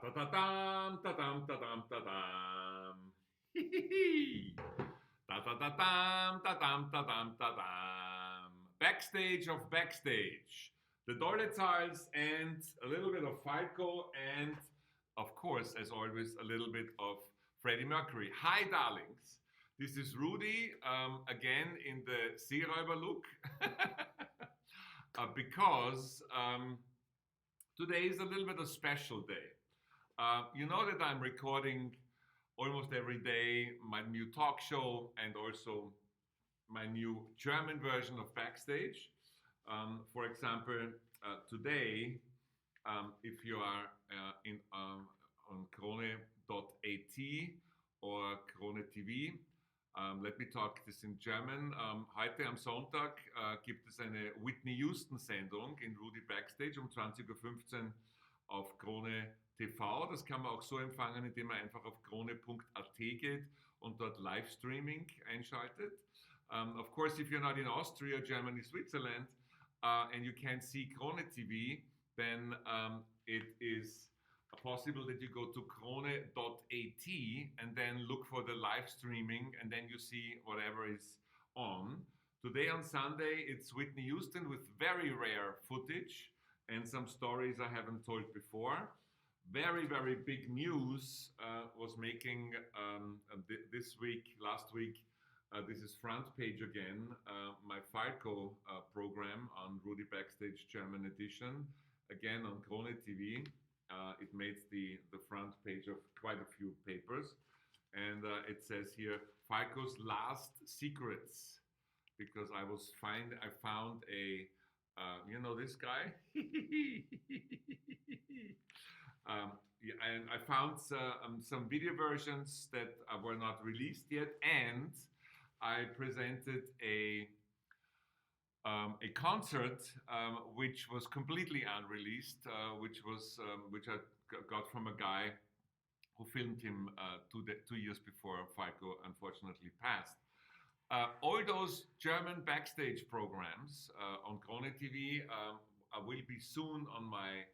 ta ta dam ta dam ta dam ta dam. Hee ta ta ta dam ta dam ta dam ta dam. Backstage of Backstage. The Dolezals and a little bit of Falco and of course, as always, a little bit of Freddie Mercury. Hi, darlings. This is Rudi again in the Seeräuber look because today is a little bit of a special day. You know that I'm recording almost every day my new talk show and also my new German version of Backstage. For example, today, if you are on krone.at or Krone TV, let me talk this in German. Heute am Sonntag gibt es eine Whitney Houston Sendung in Rudi Backstage um 20:15 Uhr auf Krone TV. Das kann man auch so empfangen, indem man einfach auf krone.at geht und dort Livestreaming einschaltet. Of course, if you're not in Austria, Germany, Switzerland, and you can't see Krone TV, then it is possible that you go to krone.at and then look for the live streaming and then you see whatever is on. Today on Sunday, it's Whitney Houston with very rare footage and some stories I haven't told before. Very, very big news was making this week, last week. This is Front Page again, my Falco program on Rudi Backstage German edition, again on Krone TV. It made the front page of quite a few papers. And it says here, Falco's last secrets. Because I found a, you know this guy? And I found some video versions that were not released yet. And I presented a concert which was completely unreleased, which I got from a guy who filmed him 2 years before Falco unfortunately passed. All those German backstage programs on Krone TV will be soon on my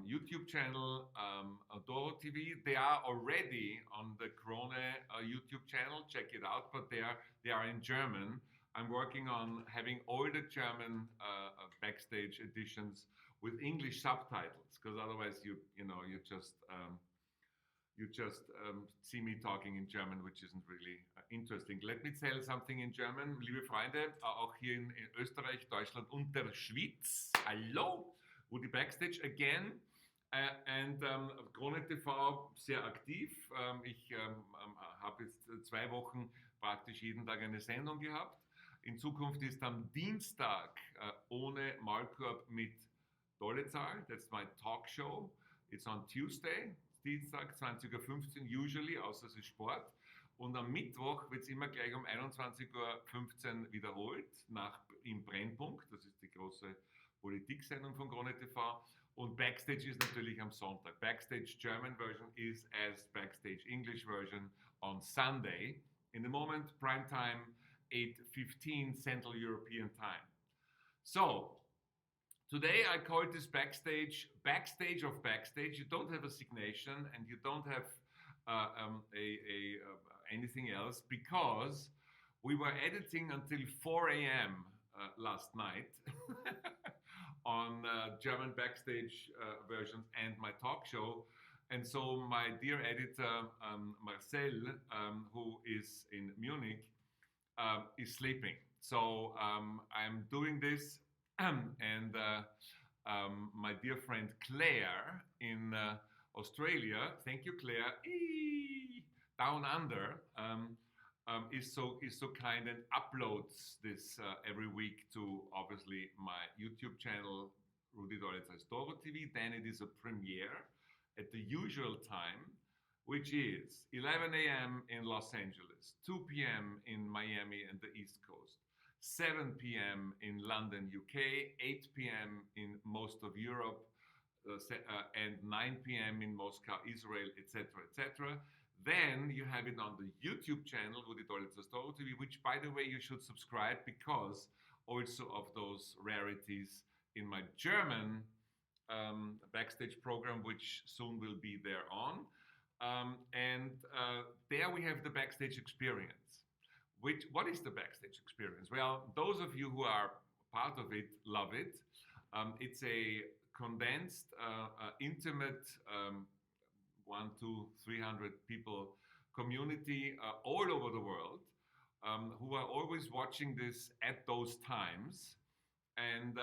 YouTube channel, Doro TV. They are already on the Krone YouTube channel. Check it out, but they are in German. I'm working on having all the German backstage editions with English subtitles, because otherwise you just see me talking in German, which isn't really interesting. Let me tell something in German, liebe Freunde, auch hier in Österreich, Deutschland und der Schweiz. Hallo, Rudi Backstage again. And Krone TV sehr aktiv. Ich habe jetzt 2 Wochen praktisch jeden Tag eine Sendung gehabt. In Zukunft ist am Dienstag ohne Maulkorb mit Dolezal. That's my talk show. It's on Tuesday, Dienstag 20:15 Uhr, usually, außer es ist Sport. Und am Mittwoch wird es immer gleich um 21:15 Uhr wiederholt, im Brennpunkt. Das ist die große Politiksendung von Krone TV. Und Backstage ist natürlich am Sonntag. Backstage German version is as Backstage English version on Sunday. In the moment, prime time, 8:15 Central European time. So, today I call this Backstage of Backstage. You don't have a signation and you don't have anything else because we were editing until 4 a.m. Last night on German Backstage versions and my talk show. And so my dear editor, Marcel, who is in Munich, is sleeping. So I'm doing this and my dear friend Claire in Australia, thank you Claire, down under, is so kind and uploads this every week to obviously my YouTube channel, Rudi Dolezal's Doro TV. Then it is a premiere at the usual time, which is 11 a.m. in Los Angeles, 2 p.m. in Miami and the East Coast, 7 p.m. in London, UK, 8 p.m. in most of Europe, and 9 p.m. in Moscow, Israel, etc., etc. Then you have it on the YouTube channel, Rudi Dolezal's Doro TV, which, by the way, you should subscribe because also of those rarities in my German Backstage program, which soon will be there on. And there we have the Backstage experience. What is the Backstage experience? Well, those of you who are part of it love it. It's a condensed, intimate, 300 people community all over the world who are always watching this at those times. And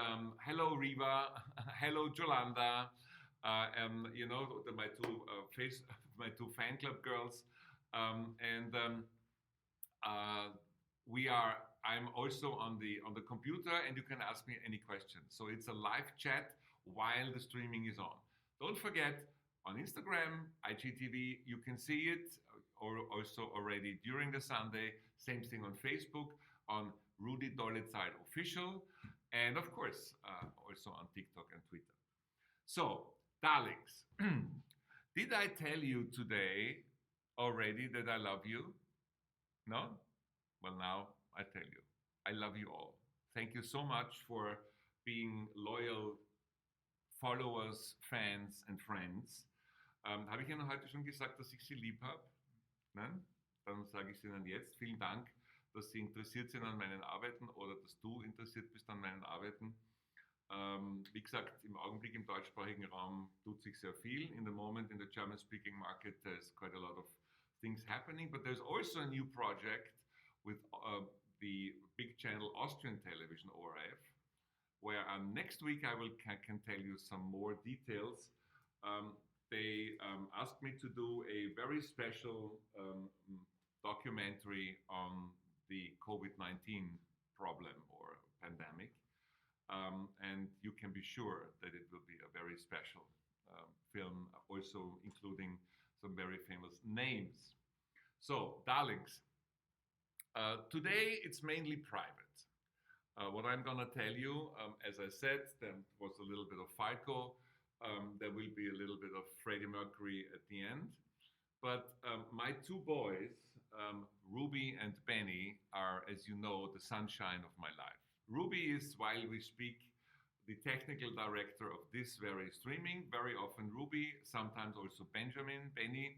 hello, Riva. Hello, Jolanda. My my two fan club girls. And we are. I'm also on the computer, and you can ask me any questions. So it's a live chat while the streaming is on. Don't forget, on Instagram, IGTV, you can see it, or also already during the Sunday. Same thing on Facebook, on Rudi Dolezal Official, and of course, also on TikTok and Twitter. So, darlings, did I tell you today already that I love you? No? Well, now I tell you, I love you all. Thank you so much for being loyal followers, fans and friends. Habe ich Ihnen heute schon gesagt, dass ich Sie lieb habe? Nein? Dann sage ich es Ihnen jetzt. Vielen Dank, dass Sie interessiert sind an meinen Arbeiten oder dass du interessiert bist an meinen Arbeiten. Wie gesagt, im Augenblick im deutschsprachigen Raum tut sich sehr viel. In the moment in the German-speaking market, there's quite a lot of things happening, but there's also a new project with the big channel Austrian Television, ORF, where next week I can tell you some more details. They asked me to do a very special documentary on the COVID-19 problem or pandemic. And you can be sure that it will be a very special film, also including some very famous names. So, darlings, today it's mainly private. What I'm gonna tell you, as I said, there was a little bit of Falco, there will be a little bit of Freddie Mercury at the end. But my two boys, Ruby and Benny, are, as you know, the sunshine of my life. Ruby is, while we speak, the technical director of this very streaming. Very often Ruby, sometimes also Benjamin, Benny,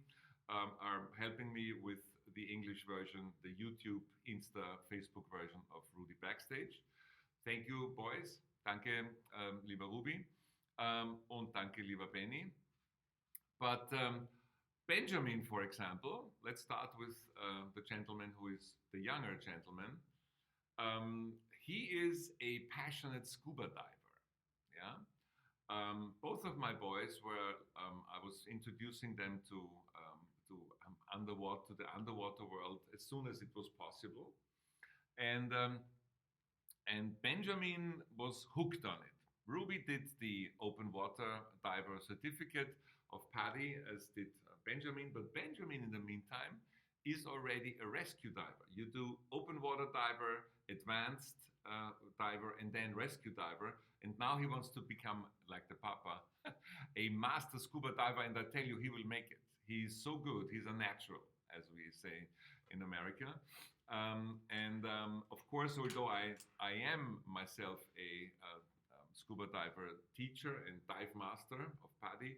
are helping me with the English version, the YouTube, Insta, Facebook version of Rudi Backstage. Thank you, boys. Danke, lieber Ruby. Und danke, lieber Benny. But Benjamin, for example, let's start with the gentleman who is the younger gentleman. He is a passionate scuba diver. Yeah, both of my boys were. I was introducing them to the underwater world as soon as it was possible, and Benjamin was hooked on it. Ruby did the open water diver certificate of PADI, as did Benjamin, but Benjamin in the meantime is already a rescue diver. You do open water diver, advanced diver, and then rescue diver, and now he wants to become, like the Papa, a master scuba diver, and I tell you, he will make it. He's so good, he's a natural, as we say in America. Of course, although I am myself a scuba diver teacher and dive master of PADI,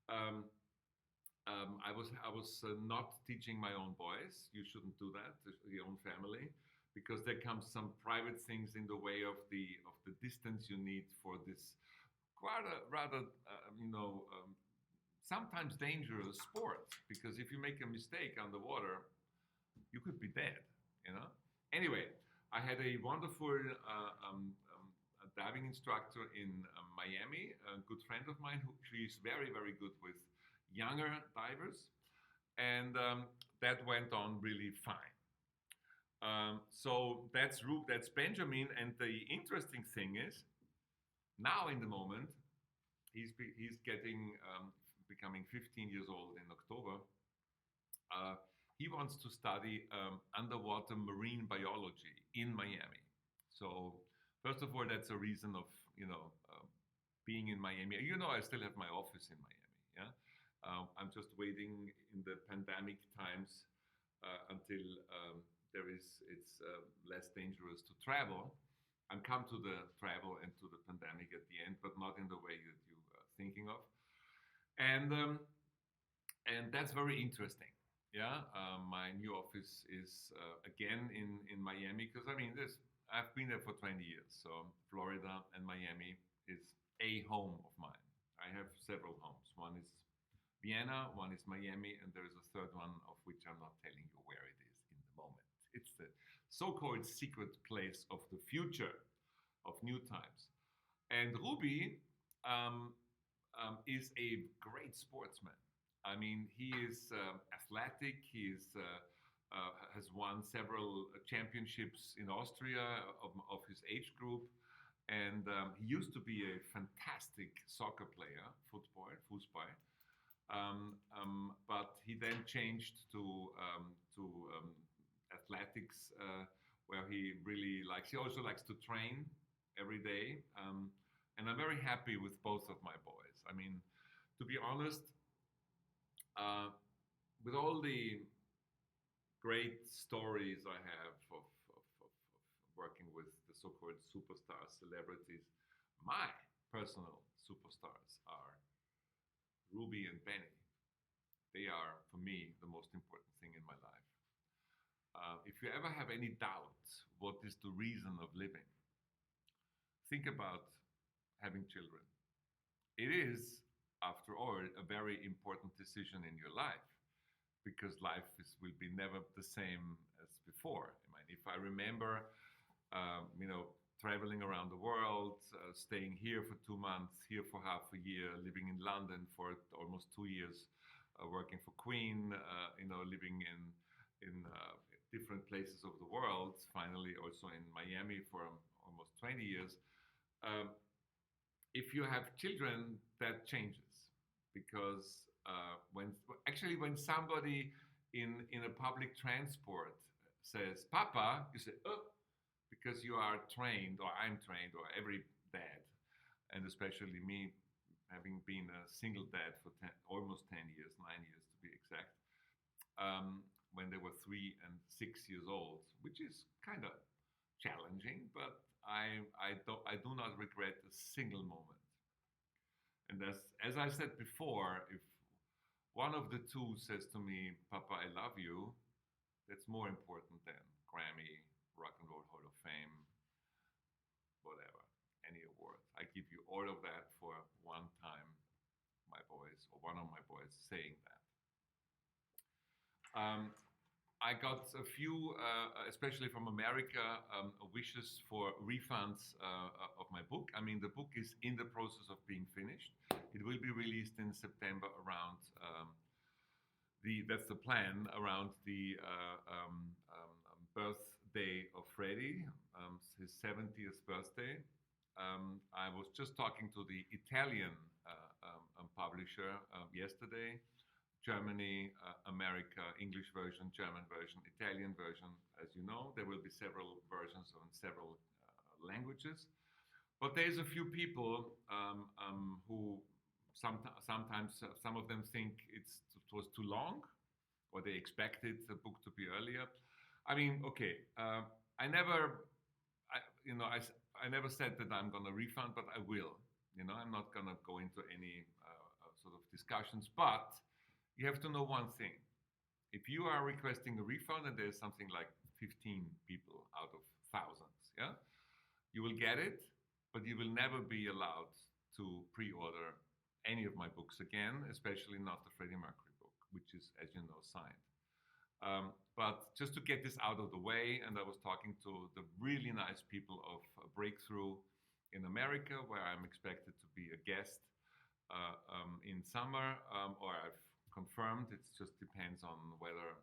I was not teaching my own boys. You shouldn't do that to your own family, because there comes some private things in the way of the distance you need for this rather sometimes dangerous sport. Because if you make a mistake underwater, you could be dead. Anyway, I had a wonderful diving instructor in Miami, a good friend of mine, who she's very, very good with younger divers, and that went on really fine. So that's Benjamin, and the interesting thing is, now in the moment, he's becoming 15 years old in October. He wants to study underwater marine biology in Miami. So first of all, that's a reason of being in Miami. I still have my office in Miami. Yeah, I'm just waiting in the pandemic times until it's less dangerous to travel. I'm come to the travel and to the pandemic at the end, but not in the way that you thinking of, and um, and that's very interesting. Yeah, my new office is again in Miami because I mean, I've been there for 20 years, so Florida and Miami is a home of mine. I have several homes. One is Vienna, one is Miami, and there is a third one of which I'm not telling you where it is in the moment. It's the so-called secret place of the future of new times. And Ruby um, is a great sportsman. I mean, he is athletic. Has won several championships in Austria of his age group, and he used to be a fantastic soccer player, football. But he then changed to athletics, where he really likes. He also likes to train every day, and I'm very happy with both of my boys. I mean, to be honest, uh, with all the great stories I have of working with the so-called superstars, celebrities, my personal superstars are Ruby and Benny. They are, for me, the most important thing in my life. If you ever have any doubt what is the reason of living, think about having children. It is, after all, a very important decision in your life because will be never the same as before. I mean, if I remember, traveling around the world, staying here for 2 months, here for half a year, living in London for almost 2 years, working for Queen, living in different places of the world. Finally, also in Miami for almost 20 years. Um, if you have children, that changes because when somebody in a public transport says "Papa," you say "Oh," because you are trained, or I'm trained, or every dad, and especially me, having been a single dad for almost 10 years, 9 years to be exact, when they were 3 and 6 years old, which is kind of challenging, but I do not regret a single moment. And as I said before, if one of the two says to me, "Papa, I love you," that's more important than Grammy, Rock and Roll Hall of Fame, whatever, any award. I give you all of that for one time, my boys, or one of my boys saying that. I got a few, especially from America, wishes for refunds of my book. I mean, the book is in the process of being finished. It will be released in September around that's the plan, around the birthday of Freddie, his 70th birthday. I was just talking to the Italian publisher yesterday. Germany, America, English version, German version, Italian version. As you know, there will be several versions in several languages. But there's a few people who sometimes some of them think it was too long, or they expected the book to be earlier. I mean, okay, I never, I never said that I'm going to refund, but I will. I'm not going to go into any sort of discussions, but you have to know one thing. If you are requesting a refund and there's something like 15 people out of thousands, yeah, you will get it, but you will never be allowed to pre-order any of my books again, especially not the Freddie Mercury book, which is, as you know, signed. But just to get this out of the way, and I was talking to the really nice people of Breakthrough in America, where I'm expected to be a guest in summer, or I've confirmed. It just depends on whether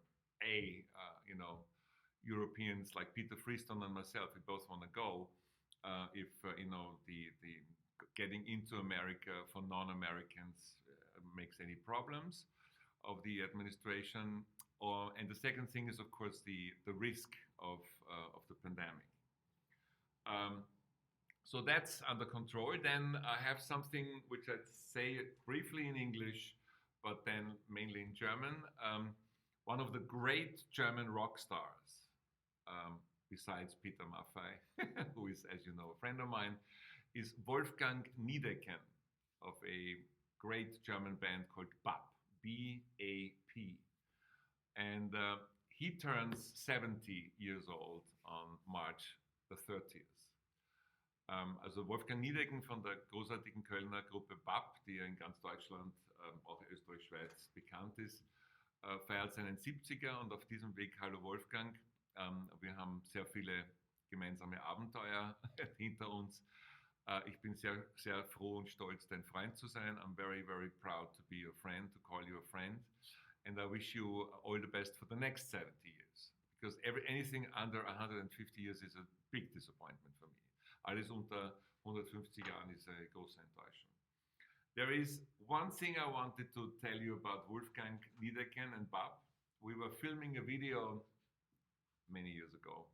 Europeans like Peter Freestone and myself, we both want to go. If the getting into America for non-Americans makes any problems of the administration, and the second thing is, of course, the risk of the pandemic. So that's under control. Then I have something which I'd say briefly in English, but then mainly in German. One of the great German rock stars, besides Peter Maffay, who is, as you know, a friend of mine, is Wolfgang Niederken. of a great German band called BAP, B-A-P. And he turns 70 years old on March the 30th. Also Wolfgang Niederken von der großartigen Kölner Gruppe BAP, die ja in ganz Deutschland, auch Österreich, Schweiz bekannt ist, feiert seinen 70er und auf diesem Weg, hallo Wolfgang, wir haben sehr viele gemeinsame Abenteuer hinter uns. Ich bin sehr, sehr froh und stolz, dein Freund zu sein. I'm very, very proud to be your friend, to call you a friend. And I wish you all the best for the next 70 years. Because anything under 150 years is a big disappointment for me. Alles unter 150 Jahren ist eine große Enttäuschung. There is one thing I wanted to tell you about Wolfgang Niederken and BAP. We were filming a video many years ago.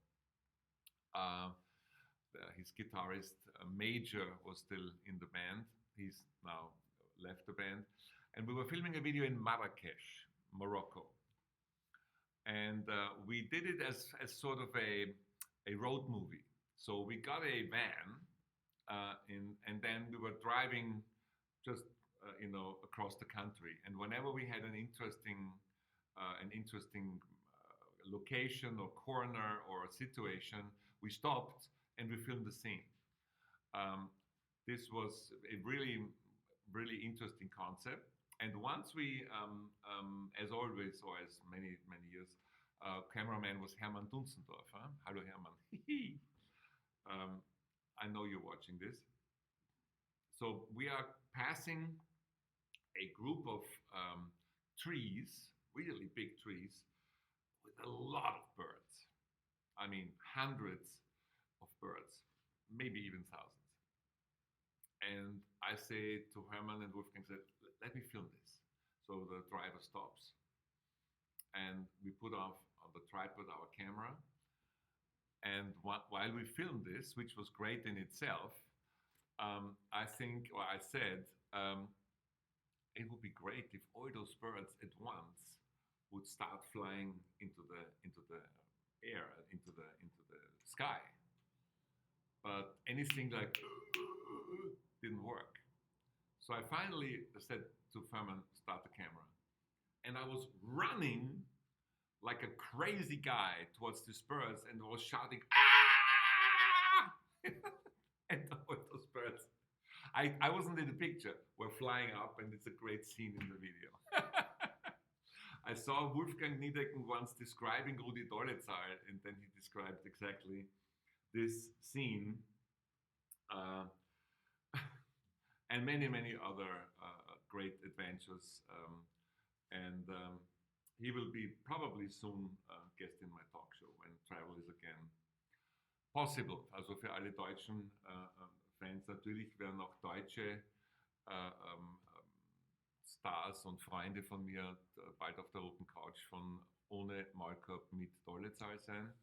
His guitarist Major was still in the band. He's now left the band. And we were filming a video in Marrakesh, Morocco. And we did it as sort of a road movie. So we got a van and then we were driving just across the country. And whenever we had an interesting location or corner or situation, we stopped and we filmed the scene. This was a really, really interesting concept. And once we, as always, or as many years, cameraman was Hermann Dunzendorf. Huh? Hallo Hermann. I know you're watching this. So we are passing a group of trees, really big trees, with a lot of birds. I mean, hundreds of birds, maybe even thousands. And I say to Hermann and Wolfgang, let me film this. So the driver stops. And we put off on the tripod our camera. And while we filmed this, which was great in itself, I said, it would be great if all those birds at once would start flying into the air, into the sky. But anything like didn't work. So I finally said to Hermann, start the camera. And I was running like a crazy guy towards these birds and was shouting, ah! And all those birds, I wasn't in the picture, were flying up, and it's a great scene in the video. I saw Wolfgang Niederken once describing Rudi Dolezal, and then he described exactly this scene and many other great adventures. He will be probably soon guest in my talk show when travel is again possible. Also für alle deutschen Fans natürlich werden auch deutsche Stars und Freunde von mir bald auf der roten Couch von Ohne Maulkorb mit Dolezal sein.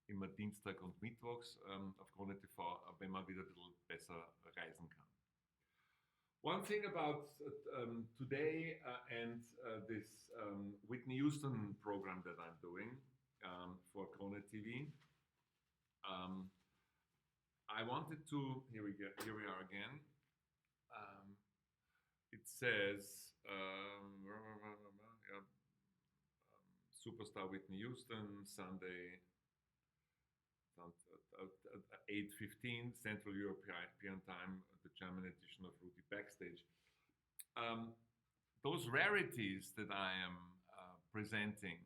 Immer Dienstag und Mittwochs auf Krone TV, wenn man wieder ein bisschen besser reisen kann. One thing about today and this Whitney Houston program that I'm doing for Krone TV, I wanted to, here we are again. It says Superstar Whitney Houston, Sunday, 8:15 Central European Time, the German edition of Rudi Backstage. Those rarities that I am presenting,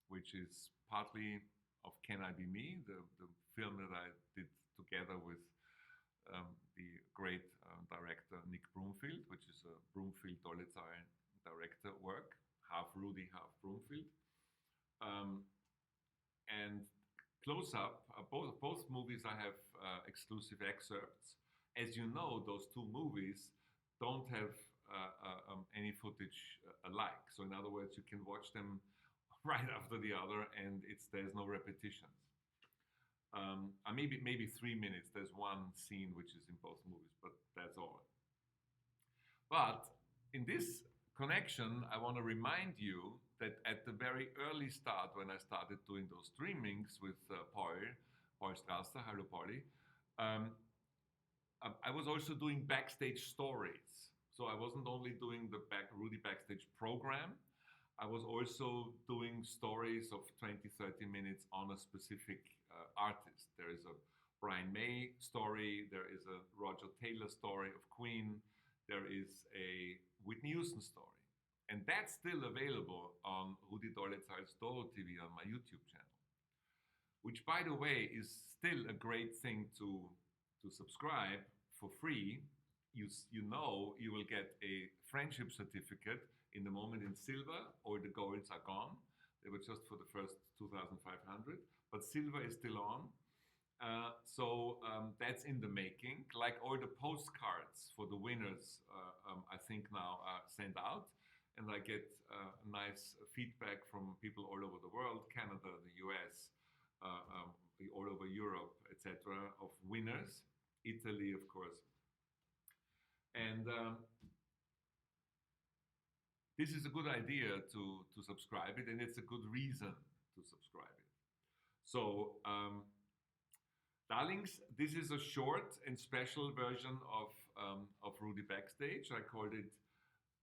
which is partly of Can I Be Me, the film that I did together with the great director Nick Broomfield, which is a Broomfield-Dolezal director work, half Rudi, half Broomfield. And Close Up, both movies I have exclusive excerpts. As you know, those two movies don't have any footage alike. So in other words, you can watch them right after the other and there's no repetitions. Maybe 3 minutes. There's one scene which is in both movies, but that's all. But in this connection, I want to remind you that at the very early start, when I started doing those streamings with Paul Strasser, hello Pauli, I was also doing backstage stories. So I wasn't only doing the Rudi Backstage program, I was also doing stories of 20, 30 minutes on a specific artist. There is a Brian May story, there is a Roger Taylor story of Queen, there is a Whitney Houston story. And that's still available on Rudi Dolezal's Doro TV on my YouTube channel, which, by the way, is still a great thing to subscribe for free. You know you will get a friendship certificate in the moment in silver, or the golds are gone. They were just for the first 2,500, but silver is still on. So that's in the making. Like all the postcards for the winners, I think now are sent out, and I get nice feedback from people all over the world, Canada, the US, all over Europe, etc., of winners. Italy, of course. And this is a good idea to subscribe it, and it's a good reason to subscribe it. So, darlings, this is a short and special version of Rudi Backstage. I called it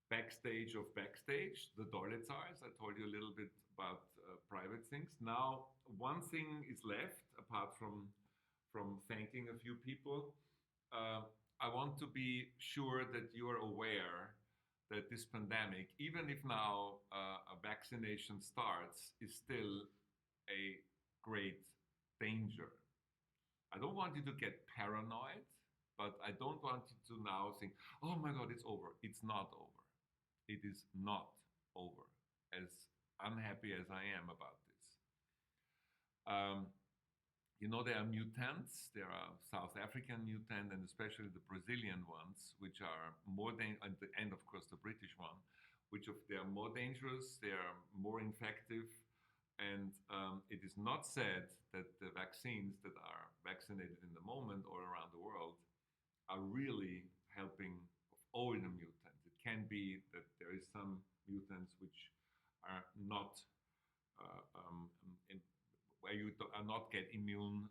Backstage of Backstage, the Dolezals. I told you a little bit about private things. Now, one thing is left, apart from thanking a few people. I want to be sure that you are aware that this pandemic, even if now a vaccination starts, is still a great danger. I don't want you to get paranoid, but I don't want you to now think, oh my God, it's over. It's not over. It is not over, as unhappy as I am about this. You know, there are mutants. There are South African mutant and especially the Brazilian ones, which are more and of course the British one, they are more dangerous, they are more infective, and it is not said that the vaccines that are vaccinated in the moment all around the world are really helping all the mutants. It can be that there is some mutants which are not where you are not get immune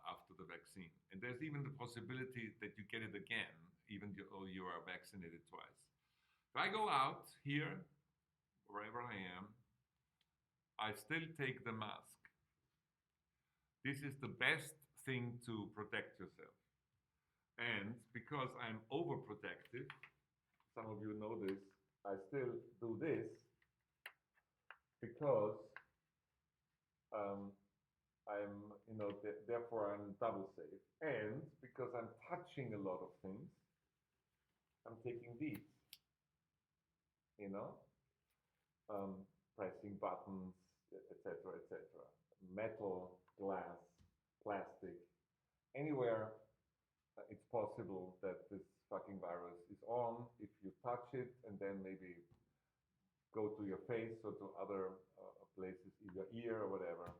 after the vaccine. And there's even the possibility that you get it again, even though you are vaccinated twice. If I go out here, wherever I am, I still take the mask. This is the best thing to protect yourself. And because I'm overprotective, some of you know this, I still do this because therefore I'm double safe. And because I'm touching a lot of things, I'm taking these, pressing buttons, etc., etc. Metal, glass, plastic, anywhere it's possible that this fucking virus is on. If you touch it and then maybe go to your face or to other places, in your ear or whatever,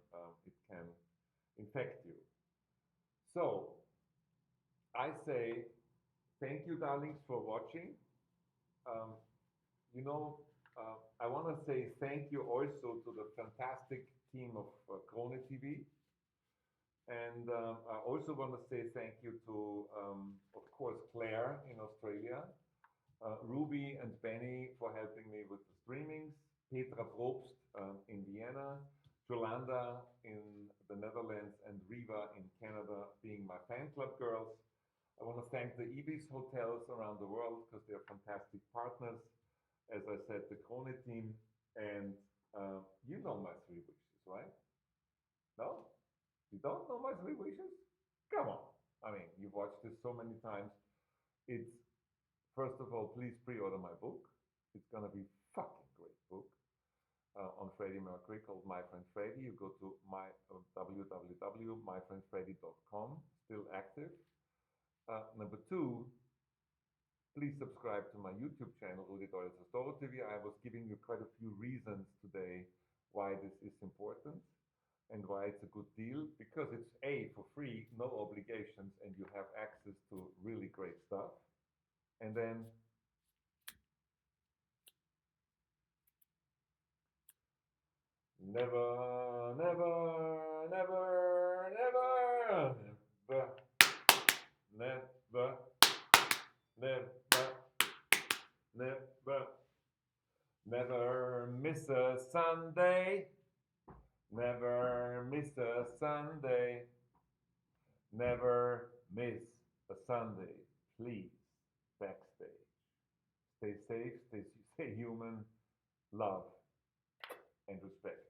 it can infect you. So, I say thank you, darlings, for watching. I want to say thank you also to the fantastic team of Krone TV. And I also want to say thank you to, of course, Claire in Australia, Ruby and Benny for helping me with the streamings, Petra Probst in Vienna, Jolanda in the Netherlands, and Riva in Canada being my fan club girls. I want to thank the Ibis hotels around the world because they're fantastic partners. As I said, the Krone team, and you know my 3 wishes, right? No? You don't know my 3 wishes? Come on. I mean, you've watched this so many times. It's, first of all, please pre-order my book. It's going to be fucking great book on Freddie Mercury called My Friend Freddie. You go to www.myfriendfreddie.com, still active. Number 2, please subscribe to my YouTube channel, Rudi Dolezal's Doro TV. I was giving you quite a few reasons today why this is important and why it's a good deal. Because it's A, for free, no obligations, and you have access to really great stuff. And then never, never, never, never, never, never Never miss a Sunday. Never miss a Sunday. Never miss a Sunday. Please, Backstage. Stay safe, stay human, love, and respect.